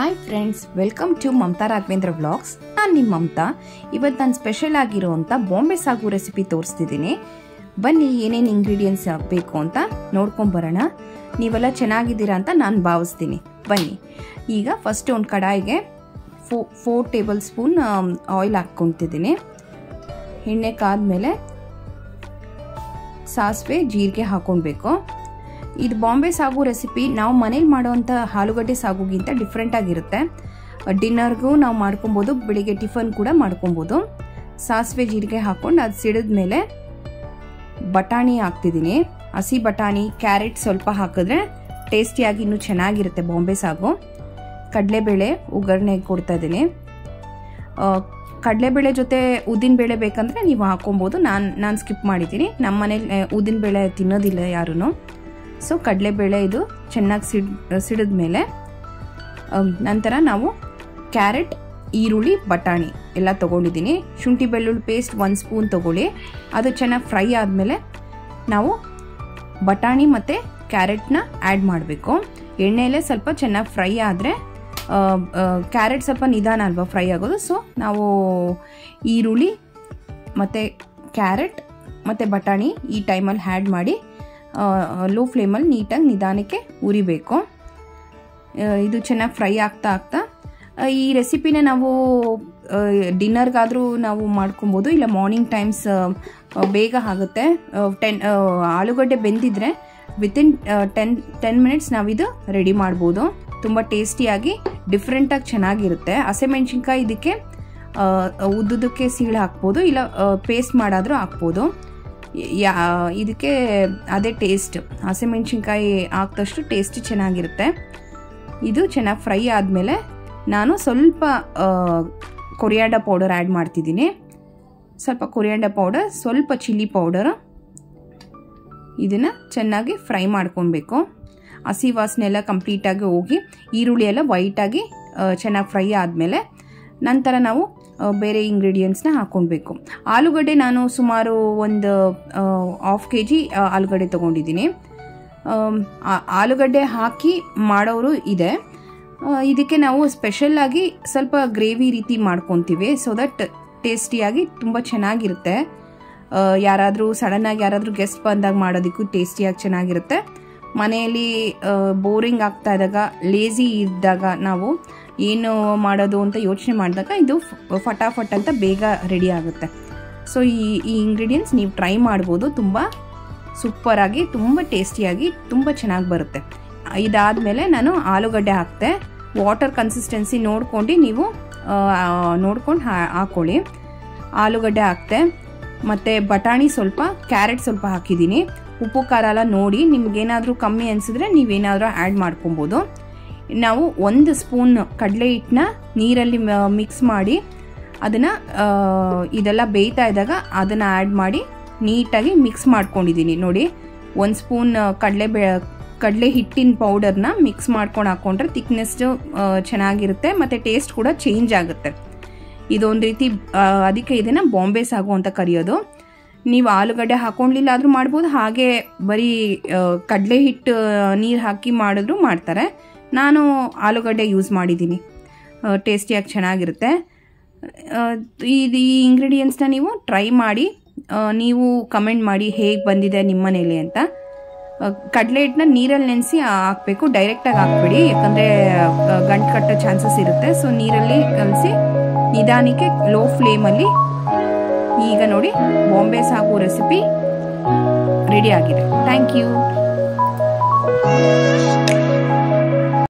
Hi friends, welcome to Mamata Raghavendra vlogs. ನಾನು ನಿಮ್ಮ ಮಮತಾ. ಇವತ್ತು ನಾನು ಸ್ಪೆಷಲ್ ಆಗಿರುವಂಥ ಬಾಂಬೆ ಸಾಗು ರೆಸಿಪಿ ತೋರಿಸ್ತಿದ್ದೀನಿ. ಬನ್ನಿ ಏನೇನು ಇಂಗ್ರೀಡಿಯೆಂಟ್ಸ್ ಬೇಕು ಅಂತ ನೋಡ್ಕೊಂಬರೋಣ. ನೀವೆಲ್ಲ ಚೆನ್ನಾಗಿದ್ದೀರಾ ಅಂತ ನಾನು ಭಾವಿಸ್ತೀನಿ. ಬನ್ನಿ. ಈಗ ಫಸ್ಟ್ ಒಂದು ಕಡಾಯಿಗೆ 4 ಟೇಬಲ್ ಸ್ಪೂನ್ ಆಯಿಲ್ ಹಾಕ್ಕೊತಿದ್ದೀನಿ. ಎಣ್ಣೆ ಕಾದ್ಮೇಲೆ ಸಾಸಿವೆ ಜೀರಿಗೆ ಹಾಕ್ಕೊಳ್ಬೇಕು. ಇದು ಬಾಂಬೆ ಸಾಗು ರೆಸಿಪಿ ನಾವು ಮನೇಲಿ ಮಾಡೋವಂಥ ಆಲೂಗಡ್ಡೆ ಸಾಗುಗಿಂತ ಡಿಫ್ರೆಂಟ್ ಆಗಿರುತ್ತೆ. ಡಿನ್ನರ್ಗೂ ನಾವು ಮಾಡ್ಕೊಬೋದು, ಬೆಳಿಗ್ಗೆ ಟಿಫನ್ ಕೂಡ ಮಾಡ್ಕೊಬೋದು. ಸಾಸಿವೆ ಜೀರಿಗೆ ಹಾಕ್ಕೊಂಡು ಅದು ಸಿಡಿದ ಮೇಲೆ ಬಟಾಣಿ ಹಾಕ್ತಿದ್ದೀನಿ. ಹಸಿ ಬಟಾಣಿ, ಕ್ಯಾರೆಟ್ ಸ್ವಲ್ಪ ಹಾಕಿದ್ರೆ ಟೇಸ್ಟಿಯಾಗಿ ಇನ್ನೂ ಚೆನ್ನಾಗಿರುತ್ತೆ ಬಾಂಬೆ ಸಾಗು. ಕಡಲೆಬೇಳೆ ಒಗ್ಗರಣೆ ಕೊಡ್ತಾ ಇದ್ದೀನಿ. ಕಡಲೆಬೇಳೆ ಜೊತೆ ಉದ್ದಿನಬೇಳೆ ಬೇಕಂದರೆ ನೀವು ಹಾಕ್ಕೊಬೋದು. ನಾನು ಸ್ಕಿಪ್ ಮಾಡಿದ್ದೀನಿ. ನಮ್ಮ ಮನೇಲಿ ಉದ್ದಿನಬೇಳೆ ತಿನ್ನೋದಿಲ್ಲ ಯಾರೂ. ಸೊ ಕಡಲೆಬೇಳೆ ಇದು ಚೆನ್ನಾಗಿ ಸಿಡಿದ ಮೇಲೆ ನಂತರ ನಾವು ಕ್ಯಾರೆಟ್, ಈರುಳ್ಳಿ, ಬಟಾಣಿ ಎಲ್ಲ ತೊಗೊಂಡಿದ್ದೀನಿ. ಶುಂಠಿ ಬೆಳ್ಳುಳ್ಳಿ ಪೇಸ್ಟ್ 1 ಸ್ಪೂನ್ ತೊಗೊಳ್ಳಿ. ಅದು ಚೆನ್ನಾಗಿ ಫ್ರೈ ಆದಮೇಲೆ ನಾವು ಬಟಾಣಿ ಮತ್ತು ಕ್ಯಾರೆಟ್ನ ಆ್ಯಡ್ ಮಾಡಬೇಕು. ಎಣ್ಣೆಯಲ್ಲೇ ಸ್ವಲ್ಪ ಚೆನ್ನಾಗಿ ಫ್ರೈ ಆದರೆ ಕ್ಯಾರೆಟ್ ಸ್ವಲ್ಪ ನಿಧಾನ ಅಲ್ವಾ ಫ್ರೈ ಆಗೋದು. ಸೊ ನಾವು ಈರುಳ್ಳಿ ಮತ್ತು ಕ್ಯಾರೆಟ್ ಮತ್ತು ಬಟಾಣಿ ಈ ಟೈಮಲ್ಲಿ ಆ್ಯಡ್ ಮಾಡಿ ಲೋ ಫ್ಲೇಮಲ್ಲಿ ನೀಟಾಗಿ ನಿಧಾನಕ್ಕೆ ಉರಿಬೇಕು. ಇದು ಚೆನ್ನಾಗಿ ಫ್ರೈ ಆಗ್ತಾ ಈ ರೆಸಿಪಿನ ನಾವು ಡಿನ್ನರ್ಗಾದರೂ ನಾವು ಮಾಡ್ಕೊಬೋದು, ಇಲ್ಲ ಮಾರ್ನಿಂಗ್ ಟೈಮ್ಸ್ ಬೇಗ ಆಗುತ್ತೆ. ಆಲೂಗಡ್ಡೆ ಬೆಂದಿದ್ರೆ ವಿತಿನ್ 10 ಮಿನಿಟ್ಸ್ ನಾವಿದು ರೆಡಿ ಮಾಡ್ಬೋದು. ತುಂಬ ಟೇಸ್ಟಿಯಾಗಿ ಡಿಫ್ರೆಂಟಾಗಿ ಚೆನ್ನಾಗಿರುತ್ತೆ. ಹಸಿಮೆಣ್ಸಿನ್ಕಾಯಿ ಇದಕ್ಕೆ ಉದ್ದುದಕ್ಕೆ ಸೀಳು ಹಾಕ್ಬೋದು, ಇಲ್ಲ ಪೇಸ್ಟ್ ಮಾಡಾದರೂ ಹಾಕ್ಬೋದು. ಇದಕ್ಕೆ ಅದೇ ಟೇಸ್ಟ್, ಹಸಿಮೆಣ್ಸಿನ್ಕಾಯಿ ಹಾಕಿದಷ್ಟು ಟೇಸ್ಟ್ ಚೆನ್ನಾಗಿರುತ್ತೆ. ಇದು ಚೆನ್ನಾಗಿ ಫ್ರೈ ಆದಮೇಲೆ ನಾನು ಸ್ವಲ್ಪ ಕೊರಿಯಾಂಡರ್ ಪೌಡರ್ ಆ್ಯಡ್ ಮಾಡ್ತಿದ್ದೀನಿ. ಸ್ವಲ್ಪ ಕೊರಿಯಾಂಡರ್ ಪೌಡರ್, ಸ್ವಲ್ಪ ಚಿಲ್ಲಿ ಪೌಡರ್. ಇದನ್ನು ಚೆನ್ನಾಗಿ ಫ್ರೈ ಮಾಡ್ಕೊಬೇಕು. ಹಸಿ ವಾಸನೆ ಎಲ್ಲ ಕಂಪ್ಲೀಟಾಗಿ ಹೋಗಿ ಈರುಳ್ಳಿ ಎಲ್ಲ ವೈಟಾಗಿ ಚೆನ್ನಾಗಿ ಫ್ರೈ ಆದಮೇಲೆ ನಂತರ ನಾವು ಬೇರೆ ಇಂಗ್ರೀಡಿಯೆಂಟ್ಸ್ನ ಹಾಕ್ಕೊಳ್ಬೇಕು. ಆಲೂಗಡ್ಡೆ ನಾನು ಸುಮಾರು ಒಂದು 1/2 kg ಆಲೂಗಡ್ಡೆ ತೊಗೊಂಡಿದ್ದೀನಿ. ಆಲೂಗಡ್ಡೆ ಹಾಕಿ ಮಾಡೋರು ಇದೆ. ಇದಕ್ಕೆ ನಾವು ಸ್ಪೆಷಲ್ಲಾಗಿ ಸ್ವಲ್ಪ ಗ್ರೇವಿ ರೀತಿ ಮಾಡ್ಕೊತೀವಿ. ಸೊ ದಟ್ ಟೇಸ್ಟಿಯಾಗಿ ತುಂಬ ಚೆನ್ನಾಗಿರುತ್ತೆ. ಯಾರಾದರೂ ಸಡನ್ನಾಗಿ ಯಾರಾದರೂ ಗೆಸ್ಟ್ ಬಂದಾಗ ಮಾಡೋದಕ್ಕೂ ಟೇಸ್ಟಿಯಾಗಿ ಚೆನ್ನಾಗಿರುತ್ತೆ. ಮನೆಯಲ್ಲಿ ಬೋರಿಂಗ್ ಆಗ್ತಾ ಇದ್ದಾಗ, ಲೇಝಿ ಇದ್ದಾಗ ನಾವು ಏನು ಮಾಡೋದು ಅಂತ ಯೋಚನೆ ಮಾಡಿದಾಗ ಇದು ಫಟಾಫಟ್ ಅಂತ ಬೇಗ ರೆಡಿ ಆಗುತ್ತೆ. ಸೊ ಈ ಇಂಗ್ರೀಡಿಯೆಂಟ್ಸ್ ನೀವು ಟ್ರೈ ಮಾಡ್ಬೋದು. ತುಂಬ ಸೂಪರಾಗಿ, ತುಂಬ ಟೇಸ್ಟಿಯಾಗಿ, ತುಂಬ ಚೆನ್ನಾಗಿ ಬರುತ್ತೆ. ಇದಾದಮೇಲೆ ನಾನು ಆಲೂಗಡ್ಡೆ ಹಾಕ್ತೆ. ವಾಟರ್ ಕನ್ಸಿಸ್ಟೆನ್ಸಿ ನೋಡ್ಕೊಂಡು ನೀವು ನೋಡ್ಕೊಂಡು ಹಾಕ್ಕೊಳ್ಳಿ. ಆಲೂಗಡ್ಡೆ ಹಾಕ್ತೆ ಮತ್ತು ಬಟಾಣಿ ಸ್ವಲ್ಪ, ಕ್ಯಾರೆಟ್ ಸ್ವಲ್ಪ ಹಾಕಿದ್ದೀನಿ. ಉಪ್ಪು ಖಾರ ಎಲ್ಲ ನೋಡಿ ನಿಮ್ಗೇನಾದರೂ ಕಮ್ಮಿ ಅನಿಸಿದ್ರೆ ನೀವೇನಾದರೂ ಆ್ಯಡ್ ಮಾಡ್ಕೊಬೋದು. ನಾವು 1 ಸ್ಪೂನ್ ಕಡಲೆ ಹಿಟ್ಟನ್ನ ನೀರಲ್ಲಿ ಮಿಕ್ಸ್ ಮಾಡಿ ಅದನ್ನು ಇದೆಲ್ಲ ಬೇಯ್ತಾ ಇದ್ದಾಗ ಅದನ್ನು ಆ್ಯಡ್ ಮಾಡಿ ನೀಟಾಗಿ ಮಿಕ್ಸ್ ಮಾಡ್ಕೊಂಡಿದ್ದೀನಿ. ನೋಡಿ, 1 ಸ್ಪೂನ್ ಕಡಲೆ ಹಿಟ್ಟಿನ ಪೌಡರ್ನ ಮಿಕ್ಸ್ ಮಾಡ್ಕೊಂಡು ಹಾಕ್ಕೊಂಡ್ರೆ ಥಿಕ್ನೆಸ್ಸು ಚೆನ್ನಾಗಿರುತ್ತೆ ಮತ್ತು ಟೇಸ್ಟ್ ಕೂಡ ಚೇಂಜ್ ಆಗುತ್ತೆ. ಇದೊಂದು ರೀತಿ ಅದಕ್ಕೆ ಇದನ್ನು ಬಾಂಬೆ ಸಾಗು ಅಂತ ಕರೆಯೋದು. ನೀವು ಆಲೂಗಡ್ಡೆ ಹಾಕ್ಕೊಳ್ಳಿಲ್ಲ ಆದರೂ ಮಾಡ್ಬೋದು, ಹಾಗೆ ಬರೀ ಕಡಲೆ ಹಿಟ್ಟು ನೀರು ಹಾಕಿ ಮಾಡಿದ್ರು ಮಾಡ್ತಾರೆ. ನಾನು ಆಲೂಗಡ್ಡೆ ಯೂಸ್ ಮಾಡಿದ್ದೀನಿ. ಟೇಸ್ಟಿಯಾಗಿ ಚೆನ್ನಾಗಿರುತ್ತೆ. ಈ ಇಂಗ್ರೀಡಿಯೆಂಟ್ಸ್ನ ನೀವು ಟ್ರೈ ಮಾಡಿ, ನೀವು ಕಮೆಂಟ್ ಮಾಡಿ ಹೇಗೆ ಬಂದಿದೆ ನಿಮ್ಮ ಮನೇಲಿ ಅಂತ. ಕಡಲೆ ಹಿಟ್ಟನ್ನ ನೀರಲ್ಲಿ ನೆನೆಸಿ ಹಾಕಬೇಕು, ಡೈರೆಕ್ಟಾಗಿ ಹಾಕ್ಬೇಡಿ, ಯಾಕಂದರೆ ಗಂಟು ಕಟ್ಟೋ ಚಾನ್ಸಸ್ ಇರುತ್ತೆ. ಸೊ ನೀರಲ್ಲಿ ಕಲಸಿ ನಿಧಾನಕ್ಕೆ ಲೋ ಫ್ಲೇಮಲ್ಲಿ. ಈಗ ನೋಡಿ, ಬಾಂಬೆ ಸಾಗು ರೆಸಿಪಿ ರೆಡಿ ಆಗಿದೆ. Thank you.